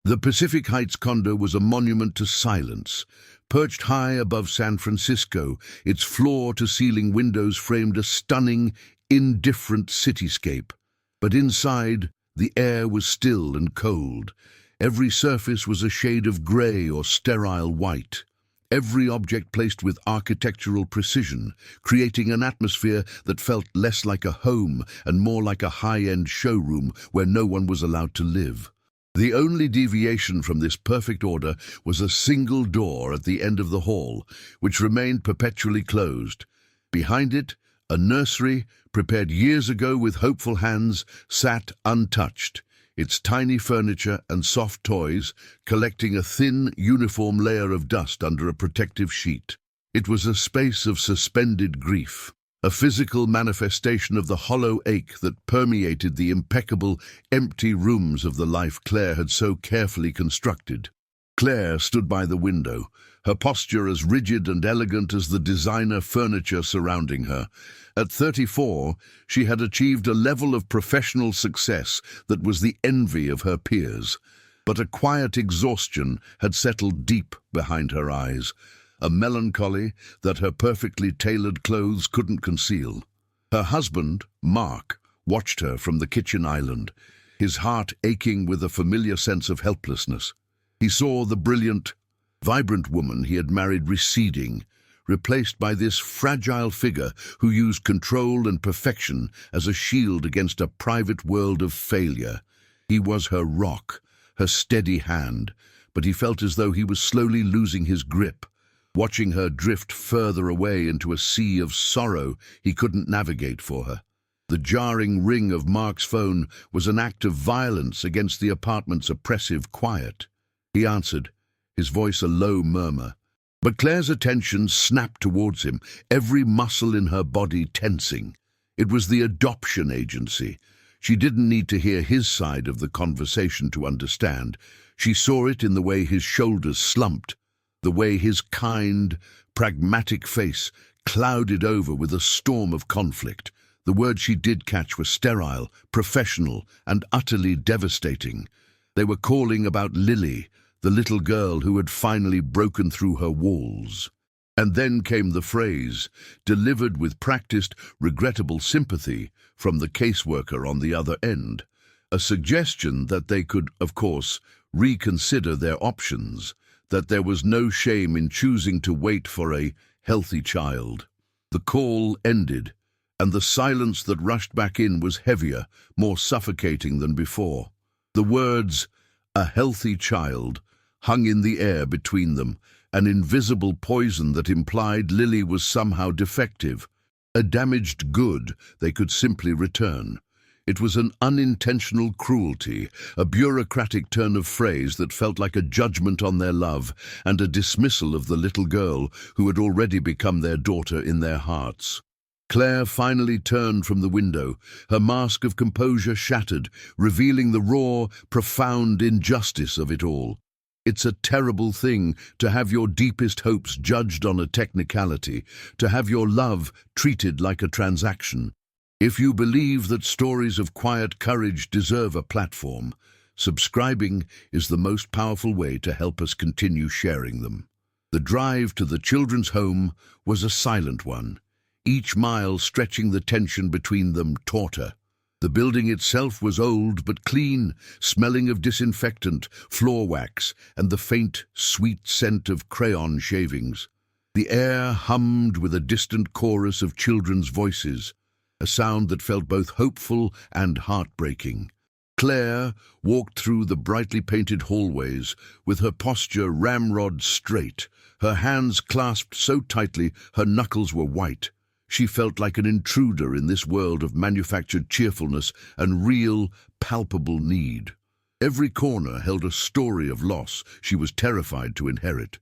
The Pacific Heights condo was a monument to silence. Perched high above San Francisco, its floor-to-ceiling windows framed a stunning, indifferent cityscape. But inside, the air was still and cold. Every surface was a shade of grey or sterile white. Every object placed with architectural precision, creating an atmosphere that felt less like a home and more like a high-end showroom where no one was allowed to live. The only deviation from this perfect order was a single door at the end of the hall, which remained perpetually closed. Behind it, a nursery, prepared years ago with hopeful hands, sat untouched, its tiny furniture and soft toys collecting a thin, uniform layer of dust under a protective sheet. It was a space of suspended grief, a physical manifestation of the hollow ache that permeated the impeccable, empty rooms of the life Claire had so carefully constructed. Claire stood by the window, her posture as rigid and elegant as the designer furniture surrounding her. At 34, she had achieved a level of professional success that was the envy of her peers. But a quiet exhaustion had settled deep behind her eyes, a melancholy that her perfectly tailored clothes couldn't conceal. Her husband, Mark, watched her from the kitchen island, his heart aching with a familiar sense of helplessness. He saw the brilliant, vibrant woman he had married receding, replaced by this fragile figure who used control and perfection as a shield against a private world of failure. He was her rock, her steady hand, but he felt as though he was slowly losing his grip, watching her drift further away into a sea of sorrow he couldn't navigate for her. The jarring ring of Mark's phone was an act of violence against the apartment's oppressive quiet. He answered, his voice a low murmur. But Claire's attention snapped towards him, every muscle in her body tensing. It was the adoption agency. She didn't need to hear his side of the conversation to understand. She saw it in the way his shoulders slumped, the way his kind, pragmatic face clouded over with a storm of conflict. The words she did catch were sterile, professional, and utterly devastating. They were calling about Lily, the little girl who had finally broken through her walls. And then came the phrase, delivered with practiced, regrettable sympathy from the caseworker on the other end, a suggestion that they could, of course, reconsider their options, that there was no shame in choosing to wait for a healthy child. The call ended, and the silence that rushed back in was heavier, more suffocating than before. The words, "a healthy child," hung in the air between them, an invisible poison that implied Lily was somehow defective, a damaged good they could simply return. It was an unintentional cruelty, a bureaucratic turn of phrase that felt like a judgment on their love and a dismissal of the little girl who had already become their daughter in their hearts. Claire finally turned from the window, her mask of composure shattered, revealing the raw, profound injustice of it all. It's a terrible thing to have your deepest hopes judged on a technicality, to have your love treated like a transaction. If you believe that stories of quiet courage deserve a platform, subscribing is the most powerful way to help us continue sharing them. The drive to the children's home was a silent one, each mile stretching the tension between them tauter. The building itself was old but clean, smelling of disinfectant, floor wax, and the faint, sweet scent of crayon shavings. The air hummed with a distant chorus of children's voices, a sound that felt both hopeful and heartbreaking. Claire walked through the brightly painted hallways, with her posture ramrod straight, her hands clasped so tightly her knuckles were white. She felt like an intruder in this world of manufactured cheerfulness and real, palpable need. Every corner held a story of loss she was terrified to inherit.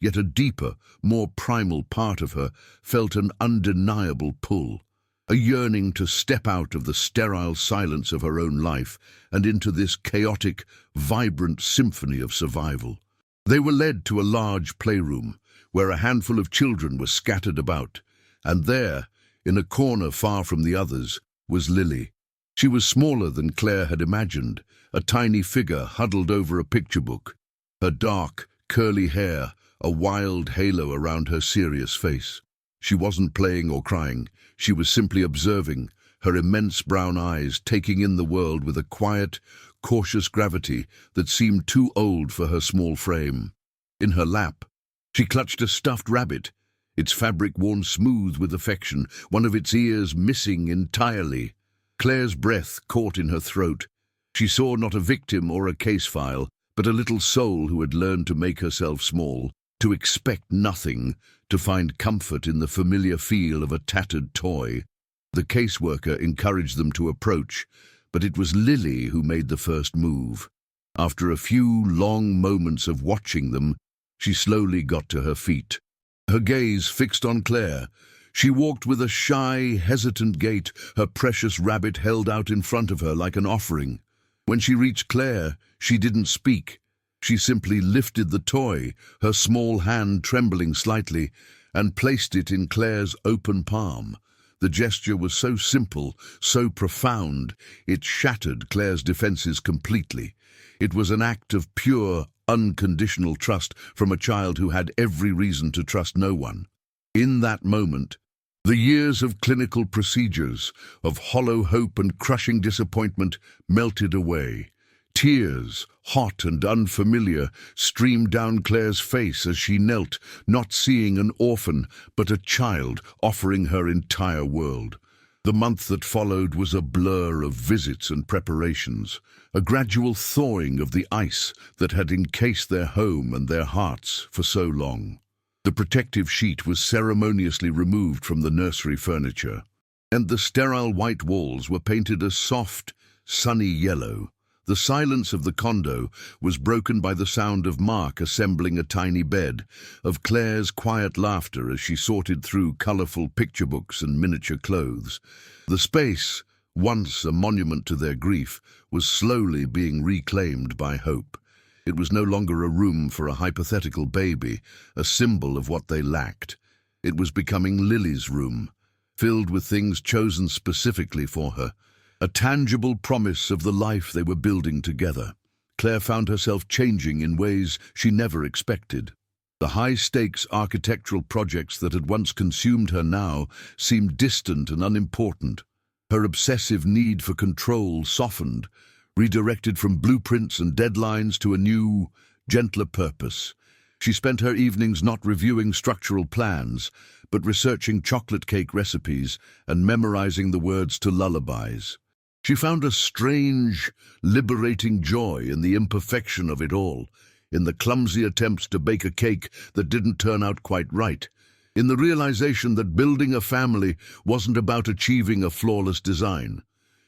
Yet a deeper, more primal part of her felt an undeniable pull, a yearning to step out of the sterile silence of her own life and into this chaotic, vibrant symphony of survival. They were led to a large playroom, where a handful of children were scattered about. And there, in a corner far from the others, was Lily. She was smaller than Claire had imagined, a tiny figure huddled over a picture book. Her dark, curly hair, a wild halo around her serious face. She wasn't playing or crying, she was simply observing, her immense brown eyes taking in the world with a quiet, cautious gravity that seemed too old for her small frame. In her lap, she clutched a stuffed rabbit, its fabric worn smooth with affection, one of its ears missing entirely. Claire's breath caught in her throat. She saw not a victim or a case file, but a little soul who had learned to make herself small, to expect nothing, to find comfort in the familiar feel of a tattered toy. The caseworker encouraged them to approach, but it was Lily who made the first move. After a few long moments of watching them, she slowly got to her feet. Her gaze fixed on Claire. She walked with a shy, hesitant gait, her precious rabbit held out in front of her like an offering. When she reached Claire, she didn't speak. She simply lifted the toy, her small hand trembling slightly, and placed it in Claire's open palm. The gesture was so simple, so profound, it shattered Claire's defenses completely. It was an act of pure, unconditional trust from a child who had every reason to trust no one. In that moment, the years of clinical procedures, of hollow hope and crushing disappointment melted away. Tears, hot and unfamiliar, streamed down Claire's face as she knelt, not seeing an orphan, but a child offering her entire world. The month that followed was a blur of visits and preparations, a gradual thawing of the ice that had encased their home and their hearts for so long. The protective sheet was ceremoniously removed from the nursery furniture, and the sterile white walls were painted a soft, sunny yellow. The silence of the condo was broken by the sound of Mark assembling a tiny bed, of Claire's quiet laughter as she sorted through colorful picture books and miniature clothes. The space, once a monument to their grief, was slowly being reclaimed by hope. It was no longer a room for a hypothetical baby, a symbol of what they lacked. It was becoming Lily's room, filled with things chosen specifically for her, a tangible promise of the life they were building together. Claire found herself changing in ways she never expected. The high-stakes architectural projects that had once consumed her now seemed distant and unimportant. Her obsessive need for control softened, redirected from blueprints and deadlines to a new, gentler purpose. She spent her evenings not reviewing structural plans, but researching chocolate cake recipes and memorizing the words to lullabies. She found a strange, liberating joy in the imperfection of it all, in the clumsy attempts to bake a cake that didn't turn out quite right, in the realization that building a family wasn't about achieving a flawless design.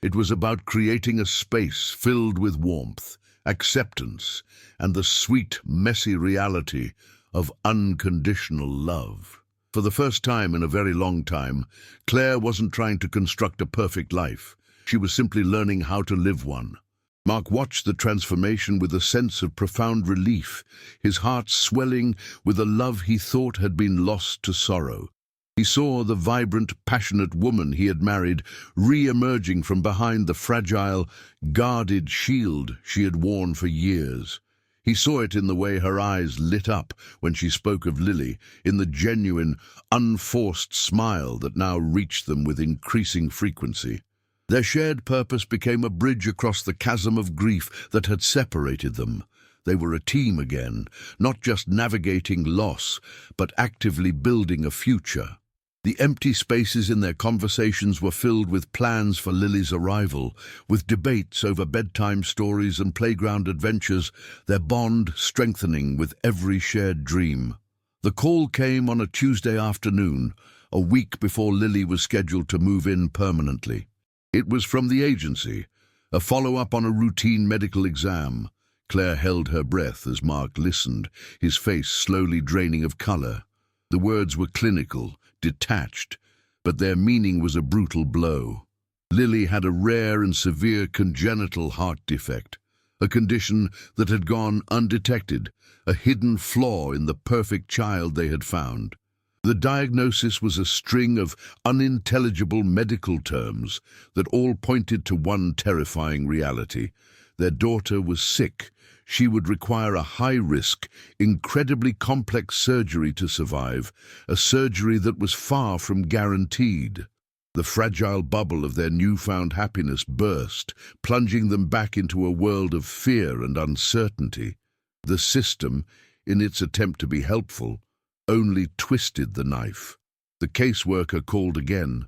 It was about creating a space filled with warmth, acceptance, and the sweet, messy reality of unconditional love. For the first time in a very long time, Claire wasn't trying to construct a perfect life. She was simply learning how to live one. Mark watched the transformation with a sense of profound relief, his heart swelling with a love he thought had been lost to sorrow. He saw the vibrant, passionate woman he had married re-emerging from behind the fragile, guarded shield she had worn for years. He saw it in the way her eyes lit up when she spoke of Lily, in the genuine, unforced smile that now reached them with increasing frequency. Their shared purpose became a bridge across the chasm of grief that had separated them. They were a team again, not just navigating loss, but actively building a future. The empty spaces in their conversations were filled with plans for Lily's arrival, with debates over bedtime stories and playground adventures, their bond strengthening with every shared dream. The call came on a Tuesday afternoon, a week before Lily was scheduled to move in permanently. It was from the agency, a follow-up on a routine medical exam. Claire held her breath as Mark listened, his face slowly draining of color. The words were clinical, detached, but their meaning was a brutal blow. Lily had a rare and severe congenital heart defect, a condition that had gone undetected, a hidden flaw in the perfect child they had found. The diagnosis was a string of unintelligible medical terms that all pointed to one terrifying reality. Their daughter was sick. She would require a high-risk, incredibly complex surgery to survive, a surgery that was far from guaranteed. The fragile bubble of their newfound happiness burst, plunging them back into a world of fear and uncertainty. The system, in its attempt to be helpful, only twisted the knife. The caseworker called again,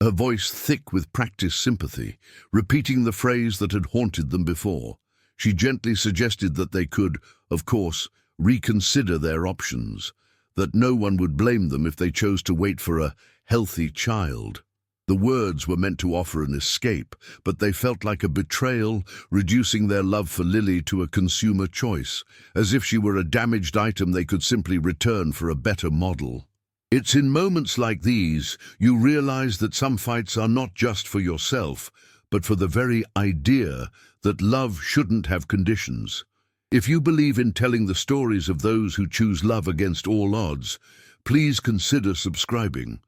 her voice thick with practiced sympathy, repeating the phrase that had haunted them before. She gently suggested that they could, of course, reconsider their options, that no one would blame them if they chose to wait for a healthy child. The words were meant to offer an escape, but they felt like a betrayal, reducing their love for Lily to a consumer choice, as if she were a damaged item they could simply return for a better model. It's in moments like these you realize that some fights are not just for yourself, but for the very idea that love shouldn't have conditions. If you believe in telling the stories of those who choose love against all odds, please consider subscribing.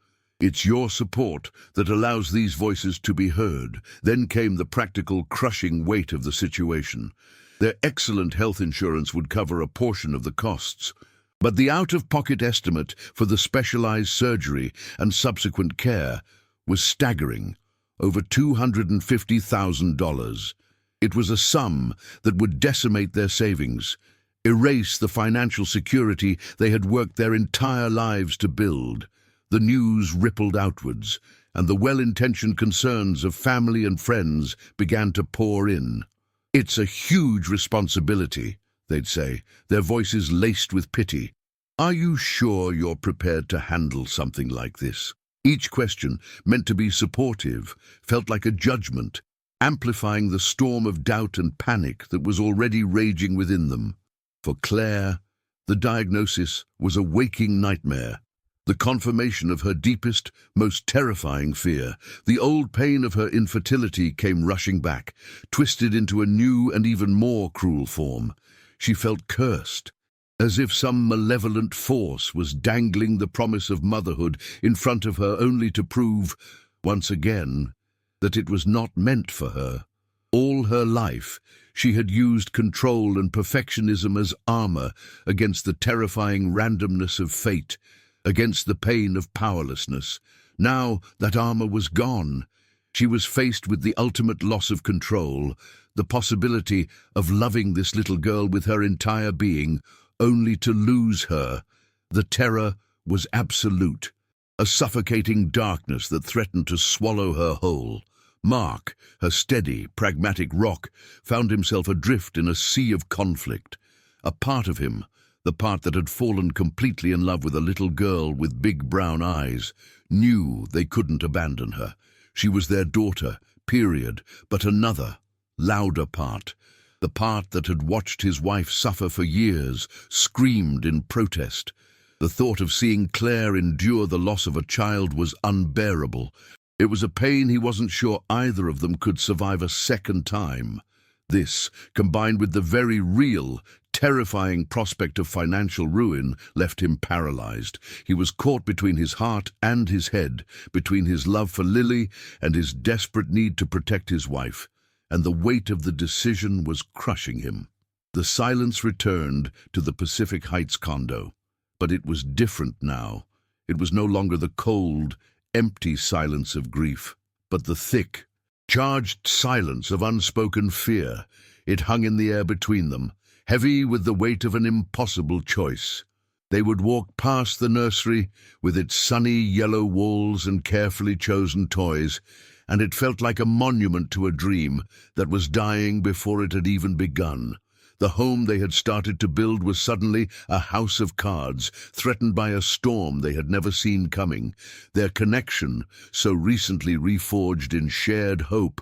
It's your support that allows these voices to be heard. Then came the practical, crushing weight of the situation. Their excellent health insurance would cover a portion of the costs, but the out-of-pocket estimate for the specialized surgery and subsequent care was staggering, over $250,000. It was a sum that would decimate their savings, erase the financial security they had worked their entire lives to build. The news rippled outwards, and the well-intentioned concerns of family and friends began to pour in. "It's a huge responsibility," they'd say, their voices laced with pity. "Are you sure you're prepared to handle something like this?" Each question, meant to be supportive, felt like a judgment, amplifying the storm of doubt and panic that was already raging within them. For Claire, the diagnosis was a waking nightmare. The confirmation of her deepest, most terrifying fear. The old pain of her infertility came rushing back, twisted into a new and even more cruel form. She felt cursed, as if some malevolent force was dangling the promise of motherhood in front of her only to prove, once again, that it was not meant for her. All her life, she had used control and perfectionism as armor against the terrifying randomness of fate, against the pain of powerlessness. Now that armor was gone. She was faced with the ultimate loss of control, the possibility of loving this little girl with her entire being, only to lose her. The terror was absolute, a suffocating darkness that threatened to swallow her whole. Mark, her steady, pragmatic rock, found himself adrift in a sea of conflict. A part of him, the part that had fallen completely in love with a little girl with big brown eyes, knew they couldn't abandon her. She was their daughter, period, but another, louder part, the part that had watched his wife suffer for years, screamed in protest. The thought of seeing Claire endure the loss of a child was unbearable. It was a pain he wasn't sure either of them could survive a second time. This, combined with the very real, terrifying prospect of financial ruin, left him paralyzed. He was caught between his heart and his head, between his love for Lily and his desperate need to protect his wife, and the weight of the decision was crushing him. The silence returned to the Pacific Heights condo, but it was different now. It was no longer the cold, empty silence of grief, but the thick, charged silence of unspoken fear. It hung in the air between them, heavy with the weight of an impossible choice. They would walk past the nursery with its sunny yellow walls and carefully chosen toys, and it felt like a monument to a dream that was dying before it had even begun. The home they had started to build was suddenly a house of cards, threatened by a storm they had never seen coming. Their connection, so recently reforged in shared hope,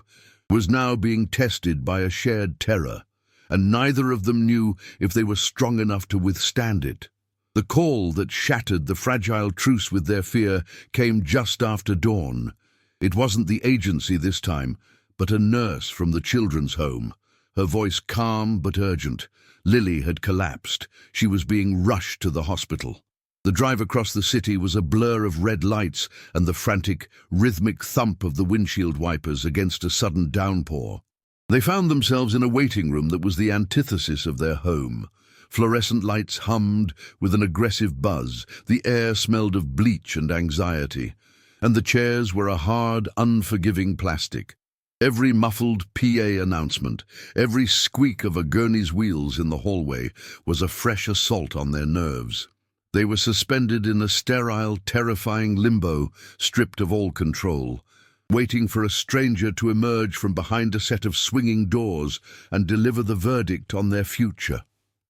was now being tested by a shared terror, and neither of them knew if they were strong enough to withstand it. The call that shattered the fragile truce with their fear came just after dawn. It wasn't the agency this time, but a nurse from the children's home. Her voice calm but urgent. Lily had collapsed. She was being rushed to the hospital. The drive across the city was a blur of red lights and the frantic, rhythmic thump of the windshield wipers against a sudden downpour. They found themselves in a waiting room that was the antithesis of their home. Fluorescent lights hummed with an aggressive buzz, the air smelled of bleach and anxiety, and the chairs were a hard, unforgiving plastic. Every muffled PA announcement, every squeak of a gurney's wheels in the hallway was a fresh assault on their nerves. They were suspended in a sterile, terrifying limbo, stripped of all control, waiting for a stranger to emerge from behind a set of swinging doors and deliver the verdict on their future.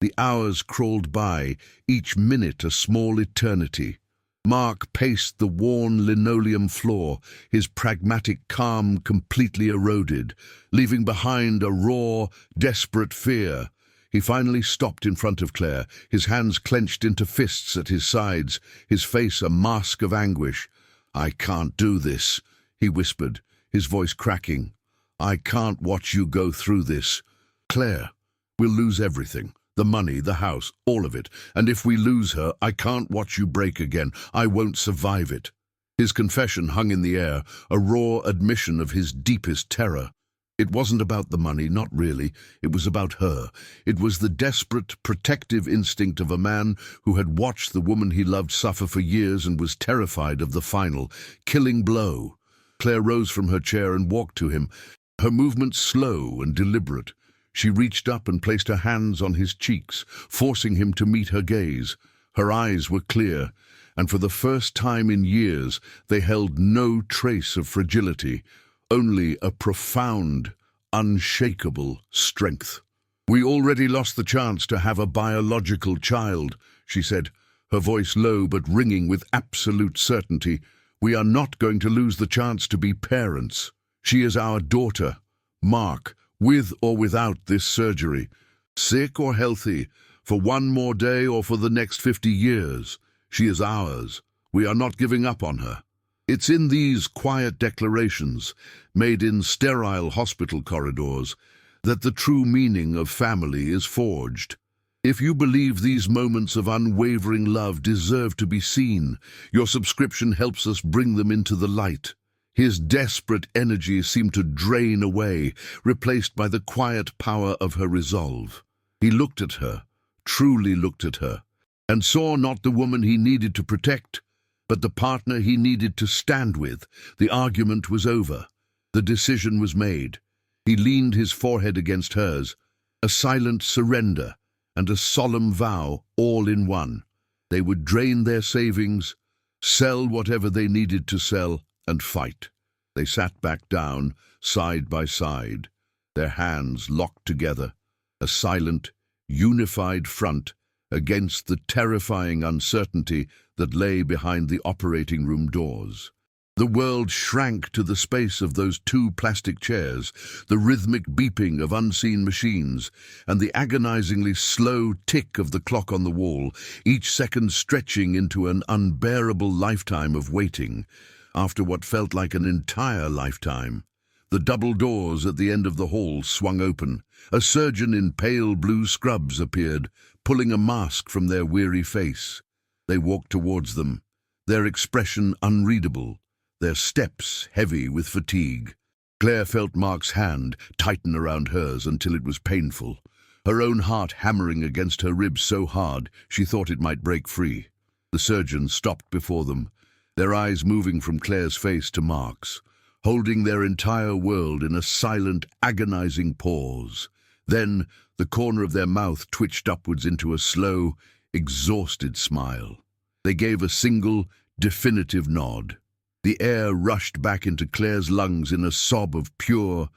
The hours crawled by, each minute a small eternity. Mark paced the worn linoleum floor, his pragmatic calm completely eroded, leaving behind a raw, desperate fear. He finally stopped in front of Claire, his hands clenched into fists at his sides, his face a mask of anguish. "I can't do this," he whispered, his voice cracking. "I can't watch you go through this. Claire, we'll lose everything. The money, the house, all of it. And if we lose her, I can't watch you break again. I won't survive it." His confession hung in the air, a raw admission of his deepest terror. It wasn't about the money, not really. It was about her. It was the desperate, protective instinct of a man who had watched the woman he loved suffer for years and was terrified of the final, killing blow. Claire rose from her chair and walked to him, her movements slow and deliberate. She reached up and placed her hands on his cheeks, forcing him to meet her gaze. Her eyes were clear, and for the first time in years they held no trace of fragility, only a profound, unshakable strength. "We already lost the chance to have a biological child," she said, her voice low but ringing with absolute certainty. "We are not going to lose the chance to be parents. She is our daughter, Mark, with or without this surgery, sick or healthy, for one more day or for the next 50 years. She is ours. We are not giving up on her." It's in these quiet declarations, made in sterile hospital corridors, that the true meaning of family is forged. If you believe these moments of unwavering love deserve to be seen, your subscription helps us bring them into the light. His desperate energy seemed to drain away, replaced by the quiet power of her resolve. He looked at her, truly looked at her, and saw not the woman he needed to protect, but the partner he needed to stand with. The argument was over. The decision was made. He leaned his forehead against hers, a silent surrender and a solemn vow all in one. They would drain their savings, sell whatever they needed to sell, and fight. They sat back down, side by side, their hands locked together, a silent, unified front against the terrifying uncertainty that lay behind the operating room doors. The world shrank to the space of those two plastic chairs, the rhythmic beeping of unseen machines, and the agonizingly slow tick of the clock on the wall, each second stretching into an unbearable lifetime of waiting. After what felt like an entire lifetime, the double doors at the end of the hall swung open. A surgeon in pale blue scrubs appeared, pulling a mask from their weary face. They walked towards them, their expression unreadable, their steps heavy with fatigue. Claire felt Mark's hand tighten around hers until it was painful, her own heart hammering against her ribs so hard she thought it might break free. The surgeons stopped before them, their eyes moving from Claire's face to Mark's, holding their entire world in a silent, agonizing pause. Then the corner of their mouth twitched upwards into a slow, exhausted smile. They gave a single, definitive nod. The air rushed back into Claire's lungs in a sob of pure,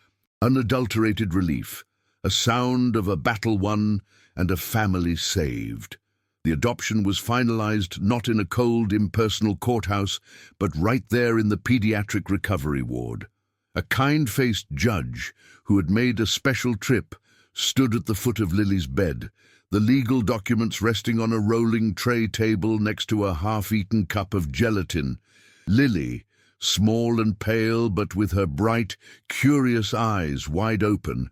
unadulterated relief, a sound of a battle won and a family saved. The adoption was finalized not in a cold, impersonal courthouse, but right there in the pediatric recovery ward. A kind-faced judge, who had made a special trip, stood at the foot of Lily's bed, the legal documents resting on a rolling tray table next to a half-eaten cup of gelatin. Lily, small and pale but with her bright, curious eyes wide open,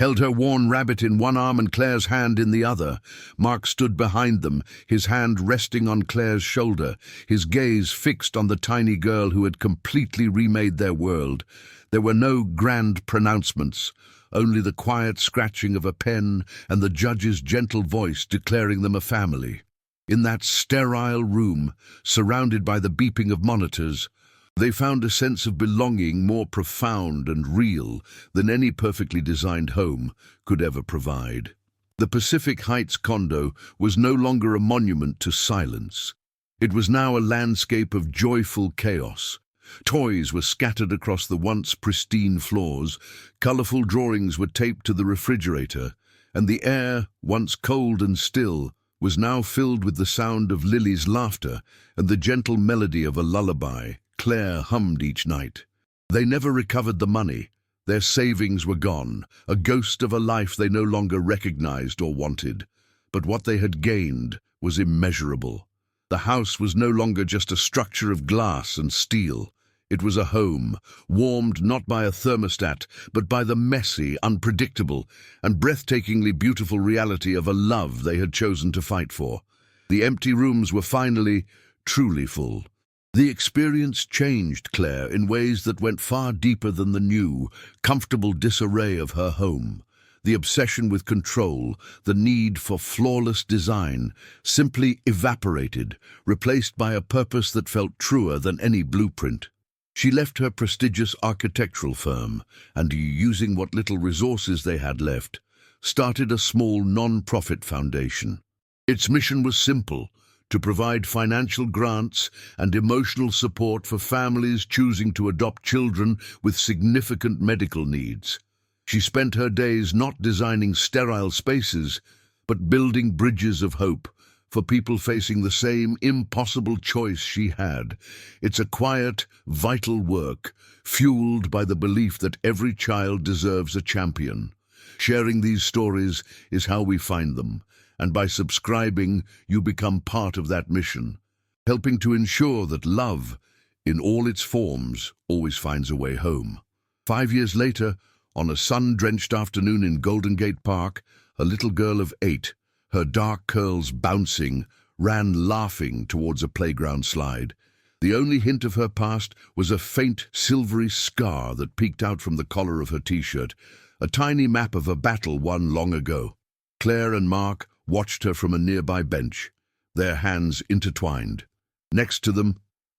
held her worn rabbit in one arm and Claire's hand in the other. Mark stood behind them, his hand resting on Claire's shoulder, his gaze fixed on the tiny girl who had completely remade their world. There were no grand pronouncements, only the quiet scratching of a pen and the judge's gentle voice declaring them a family. In that sterile room, surrounded by the beeping of monitors, they found a sense of belonging more profound and real than any perfectly designed home could ever provide. The Pacific Heights condo was no longer a monument to silence. It was now a landscape of joyful chaos. Toys were scattered across the once pristine floors, colorful drawings were taped to the refrigerator, and the air, once cold and still, was now filled with the sound of Lily's laughter and the gentle melody of a lullaby Claire hummed each night. They never recovered the money. Their savings were gone, a ghost of a life they no longer recognized or wanted. But what they had gained was immeasurable. The house was no longer just a structure of glass and steel. It was a home, warmed not by a thermostat, but by the messy, unpredictable, and breathtakingly beautiful reality of a love they had chosen to fight for. The empty rooms were finally, truly full. The experience changed Claire in ways that went far deeper than the new, comfortable disarray of her home. The obsession with control, the need for flawless design, simply evaporated, replaced by a purpose that felt truer than any blueprint. She left her prestigious architectural firm and, using what little resources they had left, started a small non-profit foundation. Its mission was simple: to provide financial grants and emotional support for families choosing to adopt children with significant medical needs. She spent her days not designing sterile spaces, but building bridges of hope for people facing the same impossible choice she had. It's a quiet, vital work, fueled by the belief that every child deserves a champion. Sharing these stories is how we find them, and by subscribing, you become part of that mission, helping to ensure that love, in all its forms, always finds a way home. 5 years later, on a sun-drenched afternoon in Golden Gate Park, a little girl of 8, her dark curls bouncing, ran laughing towards a playground slide. The only hint of her past was a faint, silvery scar that peeked out from the collar of her t-shirt, a tiny map of a battle won long ago. Claire and Mark watched her from a nearby bench, their hands intertwined. Next to them,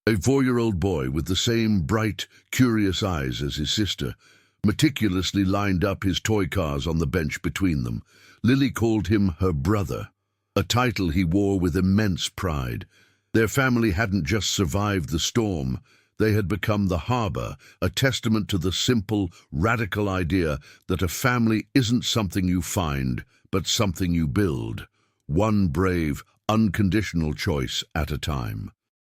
a 4-year-old boy with the same bright, curious eyes as his sister, meticulously lined up his toy cars on the bench between them. Lily called him her brother, a title he wore with immense pride. Their family hadn't just survived the storm, they had become the harbor, a testament to the simple, radical idea that a family isn't something you find, but something you build, one brave, unconditional choice at a time.